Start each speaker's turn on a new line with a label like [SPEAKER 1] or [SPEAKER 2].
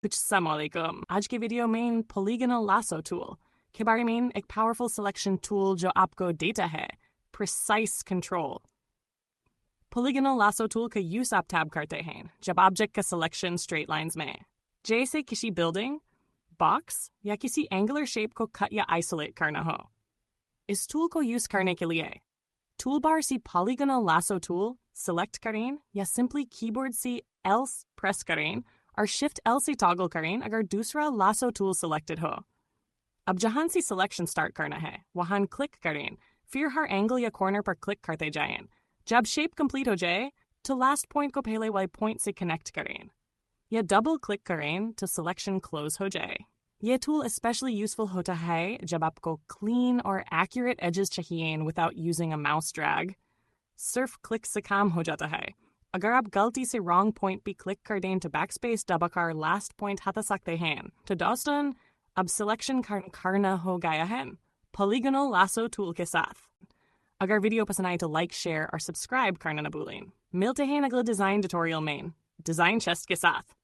[SPEAKER 1] Assalamualaikum. आज के video में Polygonal Lasso Tool के बारे में एक powerful selection tool जो आपको देता है precise control. Polygonal Lasso Tool का use आप tab करते हैं जब object का selection straight lines में, जैसे किसी building, box या किसी angular shape को cut या isolate करना हो. इस tool को use करने के लिए toolbar से Polygonal Lasso Tool select करें या simply keyboard से else press करें और Shift L से toggle करें अगर दूसरा Lasso Tool selected हो. अब जहां से selection start करना है, वहां click करें, फिर हर angle या corner पर click करते जाएं. जब shape complete हो जाए, तो last point को पहले वाले point से connect करें. या double click करें तो selection close हो जाए. यह tool especially useful होता है जब आपको clean और accurate edges चाहिए without using a mouse drag. सिर्फ click से काम हो जाता है. अगर आप गलती से wrong point पे click कर दें तो backspace दबाकर last point हटा सकते हैं. तो दोस्तों, अब selection करना हो गया है Polygonal Lasso Tool के साथ. अगर वीडियो पसंद आए तो like, share और subscribe करना न भूलें. मिलते हैं अगले design tutorial में DesignChest के साथ.